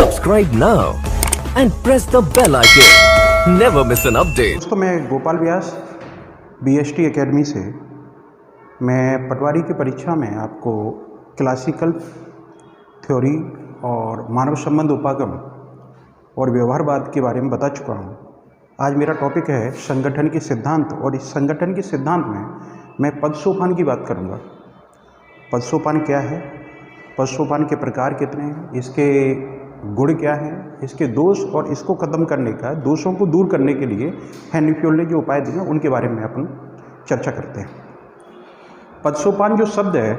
Subscribe now and press the bell icon. Never miss an update. दोस्तों, मैं गोपाल व्यास BST academy से मैं पटवारी की परीक्षा में आपको क्लासिकल थ्योरी और मानव संबंध उपागम और व्यवहारवाद के बारे में बता चुका हूँ। आज मेरा टॉपिक है संगठन के सिद्धांत, और इस संगठन के सिद्धांत में मैं पद सोपान की बात करूँगा। पद सोपान क्या है, पद सोपान के प्रकार कितने हैं, इसके गुण क्या हैं, इसके दोष और इसको खत्म करने का, दोषों को दूर करने के लिए हेनरी फ्योल ने जो उपाय दिए उनके बारे में अपन चर्चा करते हैं। पद सोपान जो शब्द है,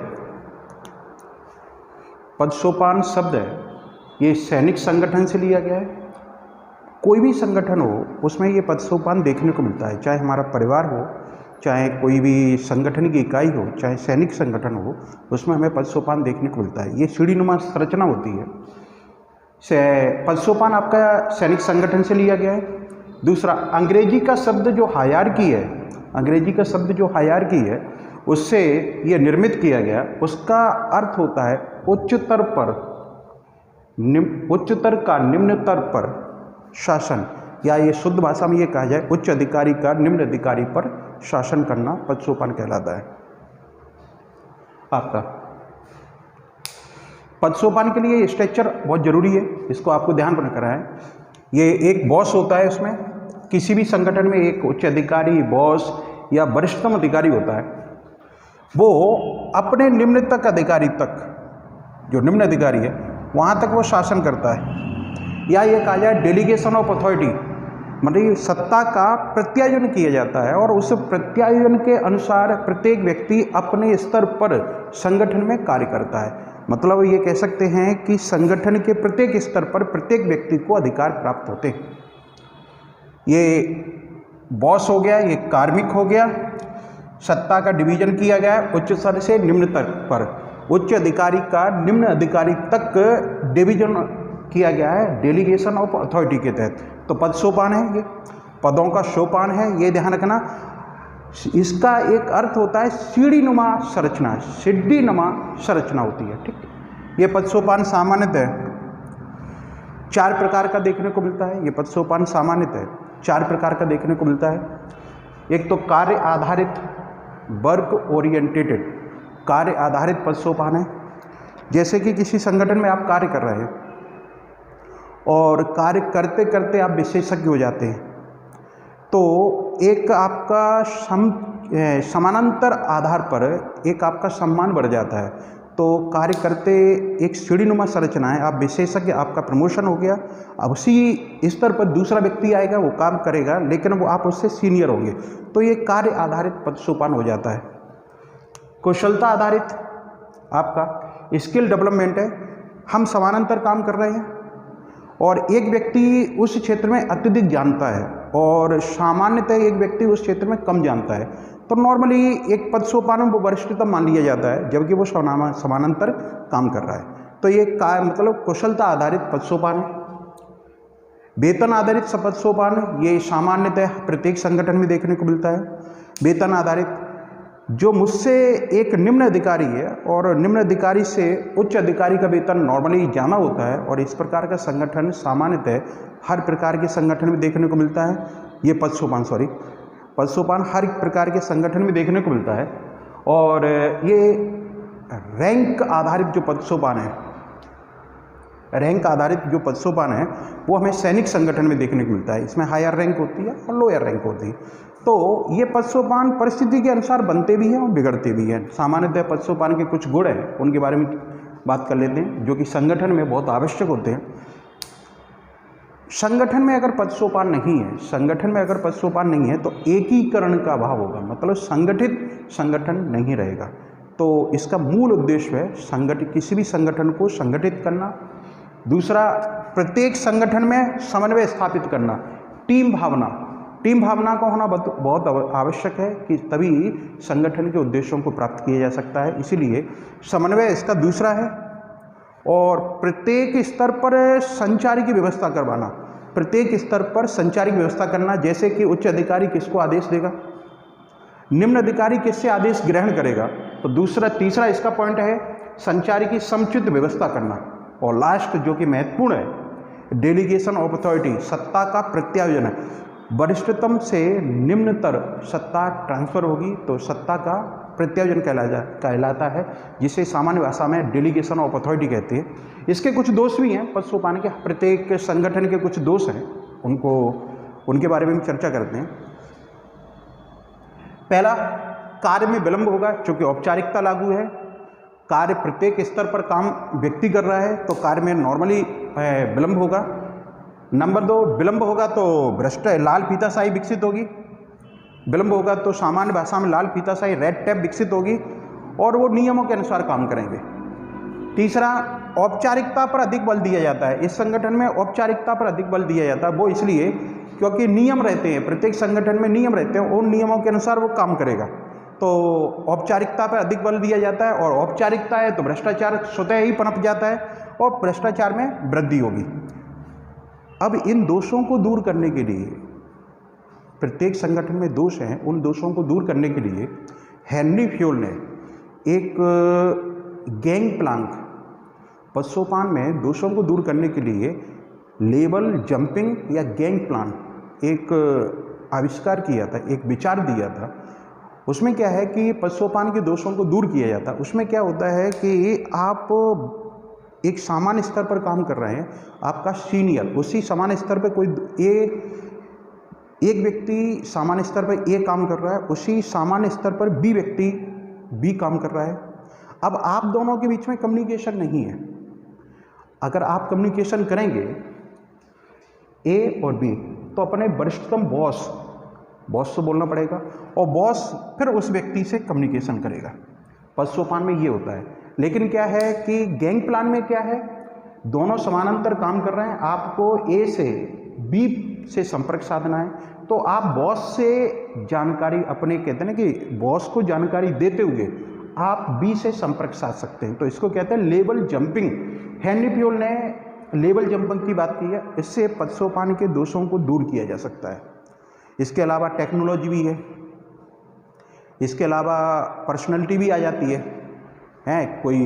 पद सोपान शब्द है, ये सैनिक संगठन से लिया गया है। कोई भी संगठन हो उसमें ये पद सोपान देखने को मिलता है, चाहे हमारा परिवार हो, चाहे कोई भी संगठन की इकाई हो, चाहे सैनिक संगठन हो, उसमें हमें पद सोपान देखने को मिलता है। ये सीढ़ीनुमा संरचना होती है। पद सोपान आपका सैनिक संगठन से लिया गया है। दूसरा, अंग्रेजी का शब्द जो हायरार्की है, अंग्रेजी का शब्द जो हायरार्की है उससे ये निर्मित किया गया। उसका अर्थ होता है उच्चतर पर, उच्चतर का निम्नतर पर शासन, या ये शुद्ध भाषा में ये कहा जाए उच्च अधिकारी का निम्न अधिकारी पर शासन करना पद सोपान कहलाता है। आपका पद सोपान के लिए स्ट्रक्चर बहुत जरूरी है, इसको आपको ध्यान में रखना है। ये एक बॉस होता है, उसमें किसी भी संगठन में एक उच्च अधिकारी, बॉस या वरिष्ठतम अधिकारी होता है। वो अपने निम्न तक अधिकारी तक, जो निम्न अधिकारी है वहाँ तक वो शासन करता है, या ये कहा जाए डेलीगेशन ऑफ अथॉरिटी, मतलब सत्ता का प्रत्यायोजन किया जाता है, और उस प्रत्यायोजन के अनुसार प्रत्येक व्यक्ति अपने स्तर पर संगठन में कार्य करता है। मतलब ये कह सकते हैं कि संगठन के प्रत्येक स्तर पर प्रत्येक व्यक्ति को अधिकार प्राप्त होते हैं। ये बॉस हो गया, ये कार्मिक हो गया। सत्ता का डिवीजन किया गया है उच्च स्तर से निम्न तक पर, उच्च अधिकारी का निम्न अधिकारी तक डिवीजन किया गया है डेलीगेशन ऑफ अथॉरिटी के तहत। तो पद सोपान है, ये पदों का सोपान है, ये ध्यान रखना। इसका एक अर्थ होता है सीढ़ीनुमा संरचना, सीढ़ीनुमा संरचना होती है, ठीक। ये पद सोपान सामान्यतः 4 प्रकार का देखने को मिलता है। ये पद सोपान सामान्यतः 4 प्रकार का देखने को मिलता है। एक तो कार्य आधारित, वर्क ओरिएंटेड कार्य आधारित पद सोपान है। जैसे कि किसी संगठन में आप कार्य कर रहे हैं और कार्य करते करते आप विशेषज्ञ हो जाते हैं, तो एक आपका समानांतर आधार पर एक आपका सम्मान बढ़ जाता है। तो कार्य करते एक सीढ़ीनुमा संरचना है, आप विशेषज्ञ, आपका प्रमोशन हो गया। अब उसी स्तर पर दूसरा व्यक्ति आएगा, वो काम करेगा, लेकिन वो आप उससे सीनियर होंगे, तो ये कार्य आधारित पद सोपान हो जाता है। कुशलता आधारित आपका स्किल डेवलपमेंट है। हम समानांतर काम कर रहे हैं और एक व्यक्ति उस क्षेत्र में अत्यधिक जानता है और सामान्यतः एक व्यक्ति उस क्षेत्र में कम जानता है, तो नॉर्मली एक पद सोपान में वो वरिष्ठतम मान लिया जाता है, जबकि वो समानांतर काम कर रहा है। तो ये मतलब कुशलता आधारित पद सोपान है। वेतन आधारित पद सोपान, ये सामान्यतः प्रत्येक संगठन में देखने को मिलता है। वेतन आधारित, जो मुझसे एक निम्न अधिकारी है और निम्न अधिकारी से उच्च अधिकारी का वेतन नॉर्मली ज़्यादा होता है, और इस प्रकार का संगठन सामान्यतः हर प्रकार के संगठन में देखने को मिलता है। ये पद सोपान हर प्रकार के संगठन में देखने को मिलता है। और ये रैंक आधारित जो पद सोपान है, रैंक आधारित जो पद सोपान है वो हमें सैनिक संगठन में देखने को मिलता है। इसमें हायर रैंक होती है और लोअर रैंक होती है। तो ये पद सोपान परिस्थिति के अनुसार बनते भी हैं और बिगड़ते भी हैं। सामान्यतः पद सोपान के कुछ गुण हैं, उनके बारे में बात कर लेते हैं, जो कि संगठन में बहुत आवश्यक होते हैं। संगठन में अगर पद सोपान नहीं है, संगठन में अगर पद सोपान नहीं है तो एकीकरण का अभाव होगा, मतलब संगठित संगठन नहीं रहेगा। तो इसका मूल उद्देश्य है किसी भी संगठन को संगठित करना। दूसरा, प्रत्येक संगठन में समन्वय स्थापित करना। टीम भावना का होना बहुत आवश्यक है कि तभी संगठन के उद्देश्यों को प्राप्त किया जा सकता है। इसीलिए समन्वय इसका दूसरा है। और प्रत्येक स्तर पर संचारी की व्यवस्था करवाना, प्रत्येक स्तर पर संचारी की व्यवस्था करना, जैसे कि उच्च अधिकारी किसको आदेश देगा, निम्न अधिकारी किससे आदेश ग्रहण करेगा। तो तीसरा इसका पॉइंट है संचारी की समुचित व्यवस्था करना। और लास्ट जो कि महत्वपूर्ण है, डेलीगेशन ऑफ अथॉरिटी, सत्ता का प्रत्यायोजन है। वरिष्ठतम से निम्नतर सत्ता ट्रांसफर होगी तो सत्ता का प्रत्यायोजन कहलाता है, जिसे सामान्य भाषा में डेलीगेशन ऑफ अथॉरिटी कहते हैं। इसके कुछ दोष भी हैं, पद सोपान के प्रत्येक संगठन के कुछ दोष हैं, उनके बारे में चर्चा करते हैं। पहला, कार्य में विलंब होगा, चूंकि औपचारिकता लागू है, कार्य प्रत्येक स्तर पर काम व्यक्ति कर रहा है तो कार्य में नॉर्मली विलंब होगा। नंबर 2, विलंब होगा तो भ्रष्ट लाल फीताशाही विकसित होगी। विलंब होगा तो सामान्य भाषा में लाल फीताशाही रेड टेप विकसित होगी और वो नियमों के अनुसार काम करेंगे। तीसरा, औपचारिकता पर अधिक बल दिया जाता है। इस संगठन में औपचारिकता पर अधिक बल दिया जाता है, वो इसलिए क्योंकि नियम रहते हैं, प्रत्येक संगठन में नियम रहते हैं, उन नियमों के अनुसार वो काम करेगा, तो औपचारिकता पर अधिक बल दिया जाता है। और औपचारिकता है तो भ्रष्टाचार स्वतः ही पनप जाता है और भ्रष्टाचार में वृद्धि होगी। अब इन दोषों को दूर करने के लिए, प्रत्येक संगठन में दोष हैं, उन दोषों को दूर करने के लिए हेनरी फ्योल ने एक गैंग प्लांक, पद सोपान में दोषों को दूर करने के लिए लेवल जंपिंग या गैंग प्लान एक आविष्कार किया था, एक विचार दिया था। उसमें क्या है कि पद सोपान के दोषों को दूर किया जाता है। उसमें क्या होता है कि आप एक सामान्य स्तर पर काम कर रहे हैं, आपका सीनियर उसी सामान्य स्तर पर कोई एक व्यक्ति सामान्य स्तर पर ए काम कर रहा है, उसी सामान्य स्तर पर बी व्यक्ति बी काम कर रहा है। अब आप दोनों के बीच में कम्युनिकेशन नहीं है। अगर आप कम्युनिकेशन करेंगे ए और बी तो अपने वरिष्ठतम बॉस से बोलना पड़ेगा और बॉस फिर उस व्यक्ति से कम्युनिकेशन करेगा। पद सोपान में ये होता है। लेकिन क्या है कि गैंग प्लान में क्या है, दोनों समानांतर काम कर रहे हैं, आपको ए से बी से संपर्क साधना है, तो आप बॉस से जानकारी अपने, कहते हैं ना कि बॉस को जानकारी देते हुए आप बी से संपर्क साध सकते हैं, तो इसको कहते हैं लेवल जंपिंग। हेनरी फ्योल ने लेवल जंपिंग की बात की है, इससे पद सोपान के दोषों को दूर किया जा सकता है। इसके अलावा टेक्नोलॉजी भी है, इसके अलावा पर्सनैलिटी भी आ जाती है। कोई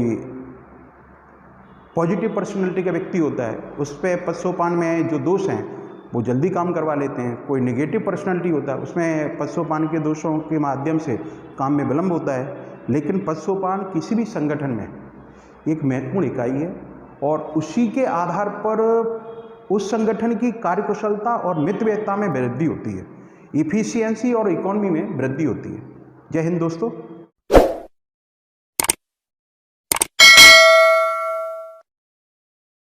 पॉजिटिव पर्सनैलिटी का व्यक्ति होता है, उस पर पद सोपान में जो दोष हैं वो जल्दी काम करवा लेते हैं। कोई नेगेटिव पर्सनैलिटी होता है, उसमें पद सोपान के दोषों के माध्यम से काम में विलंब होता है। लेकिन पद सोपान किसी भी संगठन में एक महत्वपूर्ण इकाई है और उसी के आधार पर उस संगठन की कार्यकुशलता और मितव्ययता में वृद्धि होती है, इफिशियंसी और इकोनॉमी में वृद्धि होती है। जय हिंद दोस्तों।